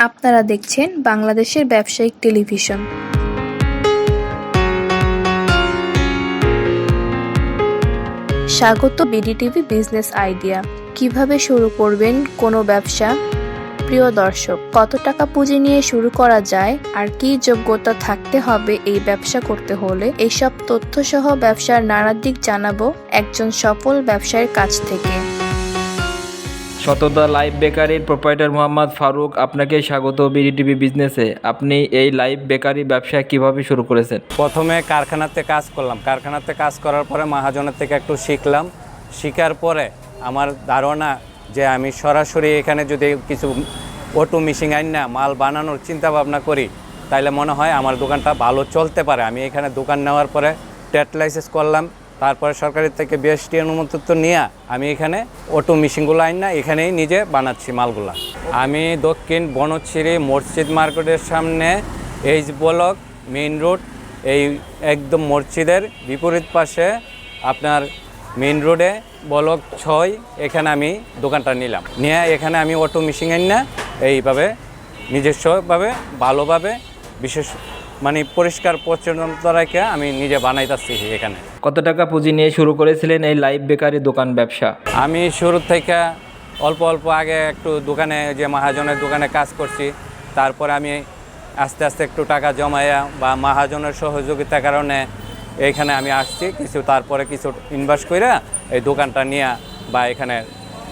আপনারা দেখছেন বাংলাদেশের ব্যবসায়িক টেলিভিশন। স্বাগত বিডিটিভি বিজনেস আইডিয়া। কিভাবে শুরু করবেন কোনো ব্যবসা? প্রিয় দর্শক, কত টাকা পুঁজি নিয়ে শুরু করা যায় আর কি যোগ্যতা থাকতে হবে এই ব্যবসা করতে হলে, এইসব তথ্য সহ ব্যবসার নানা দিক জানাবো একজন সফল ব্যবসায়ীর কাছ থেকে। সততা লাইভ বেকারির প্রোপ্রাইটার মোহাম্মদ ফারুক, আপনাকে স্বাগত বিডিটিভি বিজনেসে। আপনি এই লাইভ বেকারি ব্যবসা কিভাবে শুরু করেছেন? প্রথমে কারখানাতে কাজ করলাম। কারখানাতে কাজ করার পরে মহাজনের থেকে একটু শিখলাম। শেখার পরে আমার ধারণা যে আমি সরাসরি এখানে যদি কিছু অটো মেশিন আইন না মাল বানানোর চিন্তা ভাবনা করি, তাইলে মনে হয় আমার দোকানটা ভালো চলতে পারে। আমি এখানে দোকান নেওয়ার পরে ট্রেড লাইসেন্স করলাম, তারপরে সরকারের থেকে বিএসটি অনুমোদিত নিয়ে আমি এখানে অটো মেশিনগুলো আইন না এখানেই নিজে বানাচ্ছি মালগুলা। আমি দক্ষিণ বনশ্রী মসজিদ মার্কেটের সামনে এইচ ব্লক মেইন রোড, এই একদম মসজিদের বিপরীত পাশে আপনার মেইন রোডে ব্লক 6, এখানে আমি দোকানটা নিলাম। নিয়ে এখানে আমি অটো মেশিন আইন না এইভাবে নিজস্বভাবে ভালোভাবে বিশেষ পরিষ্কার পরিচ্ছন্নতা রেখে আমি নিজে বানাইতেছি এখানে। কত টাকা পুঁজি নিয়ে শুরু করেছিলেন এই লাইভ বেকারি দোকান ব্যবসা? আমি শুরু থেকে অল্প অল্প আগে একটু দোকানে যে মহাজনের দোকানে কাজ করছি, তারপরে আমি আস্তে আস্তে একটু টাকা জমাইয়া বা মহাজনের সহযোগিতার কারণে এইখানে আমি আসছি কিছু, তারপরে কিছু ইনভেস্ট করে এই দোকানটা নিয়ে বা এখানে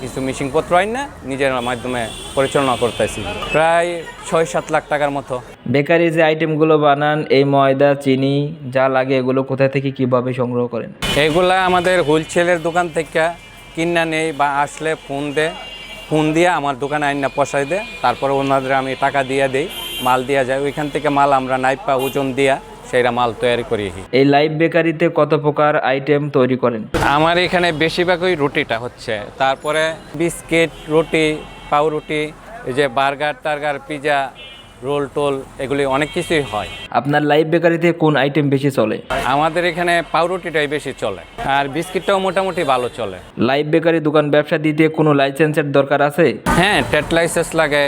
কিছু মেশিনপত্র আইন না নিজের মাধ্যমে পরিচালনা করতেছি। প্রায় 6-7 লাখ টাকার মতো। বেকারি যে আইটেমগুলো বানান, এই ময়দা, চিনি যা লাগে, এগুলো কোথা থেকে কিভাবে সংগ্রহ করেন? এগুলা আমাদের হোলসেলের দোকান থেকে কিনা নেই বা আসলে ফোন দিয়ে আমার দোকানে আইন না পয়সায় দেয়, তারপরে ওনাদের আমি টাকা দিয়ে দেই, মাল দেওয়া যায়। ওইখান থেকে মাল আমরা নাইপা ওজন দিয়া সেইটা মাল তৈরি করি। এই লাইভ বেকারিতে কত প্রকার আইটেম তৈরি করেন? আমার এখানে বেশিরভাগই রুটিটা হচ্ছে, তারপরে বিস্কিট, রুটি, পাউরুটি, এই যে বার্গার টার্গার, পিজা, রোল টোল, এগুলি অনেক কিছুই হয়। আপনার লাইভ বেকারিতে কোন আইটেম বেশি চলে? আমাদের এখানে পাউরুটিটাই বেশি চলে, আর বিস্কিটটাও মোটামুটি ভালো চলে। লাইভ বেকারি দোকান ব্যবসা দিতে কোনো লাইসেন্সের দরকার আছে? হ্যাঁ, ট্রেড লাইসেন্স লাগে,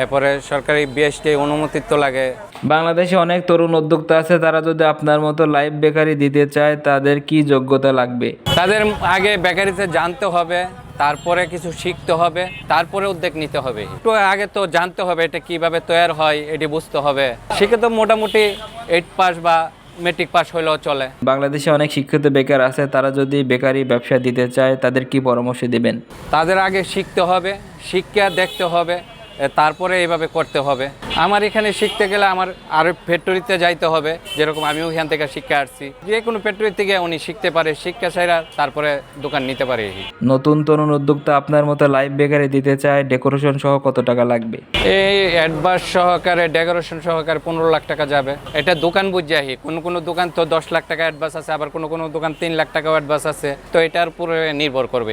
এরপরে সরকারি বিএসটি অনুমোদিত লাগে। বাংলাদেশে অনেক তরুণ উদ্যোক্তা আছে, তারা যদি আপনার মতো লাইভ বেকারি দিতে চায় তাদের কি যোগ্যতা লাগবে? তাদের আগে বেকারিতে জানতে হবে, তারপরে কিছু শিখতে হবে, তারপরে উদ্যোগ নিতে হবে। একটু আগে তো জানতে হবে এটা কিভাবে তৈরি হয়, এটি বুঝতে হবে। শিখে তো মোটামুটি 8 পাস বা মেট্রিক পাস হলেও চলে। বাংলাদেশে অনেক শিক্ষিত বেকার আছে, তারা যদি বেকারি ব্যবসা দিতে চায় তাদের কি পরামর্শ দিবেন? তাদের আগে শিখতে হবে, শিক্ষা দেখতে হবে, তারপরে এইভাবে করতে হবে। আমার এখানে শিখতে গেলে আমার আরও ফ্যাক্টরিতে যাইতে হবে, যেরকম আমি ওইখান থেকে শিক্ষা আসছি। যে কোনো ফ্যাক্টরি থেকে উনি শিখতে পারে, শিক্ষা ছাড়া তারপরে দোকান নিতে পারে। নতুন তরুণ উদ্যোক্তা আপনার মতো লাইভ বেকারি দিতে চায়, ডেকোরেশন সহ কত টাকা লাগবে? এই অ্যাডভান্স সহকারে, ডেকোরেশন সহকারে 15 লাখ টাকা যাবে। এটা দোকান বুঝাই, কোনো দোকান তো 10 লাখ টাকা অ্যাডভান্স আছে, আবার কোনো দোকান 3 লাখ টাকাও অ্যাডভান্স আছে। তো এটার উপরে নির্ভর করবে।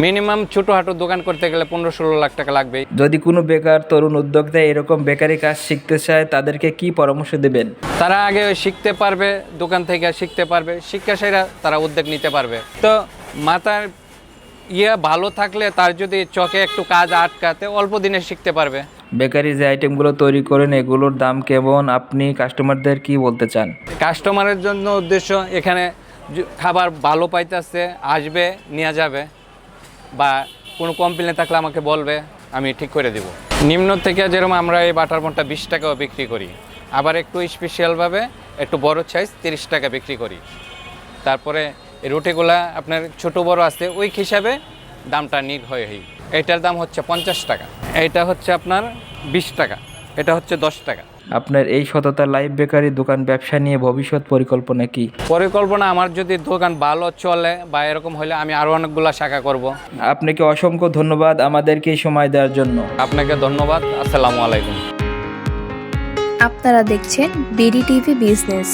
মিনিমাম ছোটোখাটো দোকান করতে গেলে 15-16 লাখ টাকা লাগবে। যদি কোনো বেকার তরুণ উদ্যোক্তা এরকম বেকারি কাজ শিখতে চায় তাদেরকে কি পরামর্শ দেবেন? তারা আগে শিখতে পারবে, দোকান থেকে শিখতে পারবে, শিক্ষা সেরা তারা উদ্যোগ নিতে পারবে। তো মাথার ভালো থাকলে তার যদি চোখে একটু কাজ আটকাতে অল্প দিনে শিখতে পারবে। বেকারি যে আইটেমগুলো তৈরি করেন এগুলোর দাম কেমন? আপনি কাস্টমারদের কি বলতে চান? কাস্টমারের জন্য উদ্দেশ্য এখানে খাবার ভালো পাইতেছে, আসবে, নিয়ে যাবে, বা কোনো কমপ্লেন থাকলে আমাকে বলবে, আমি ঠিক করে দেব। নিম্ন থেকে যেরকম আমরা এই বাটার মনটা 20 টাকাও বিক্রি করি, আবার একটু স্পেশালভাবে একটু বড় সাইজ 30 টাকা বিক্রি করি। তারপরে এই রুটিগুলা আপনার ছোট বড় আছে, ওই হিসাবে দামটা নির্ভর হয়। এইটার দাম হচ্ছে 50 টাকা, এইটা হচ্ছে আপনার 20 টাকা, এটা হচ্ছে 10 টাকা। আপনার এই সততা লাইভ বেকারি দোকান ব্যবসা নিয়ে ভবিষ্যৎ পরিকল্পনা কি? পরিকল্পনা, আমার যদি দোকান ভালো চলে বা এরকম হলে আমি আরও অনেকগুলা শাখা করব। আপনাকে অসংখ্য ধন্যবাদ আমাদেরকে সময় দেওয়ার জন্য। আপনাকে ধন্যবাদ। আসসালামু আলাইকুম। আপনারা দেখছেন বিডিটিভি বিজনেস।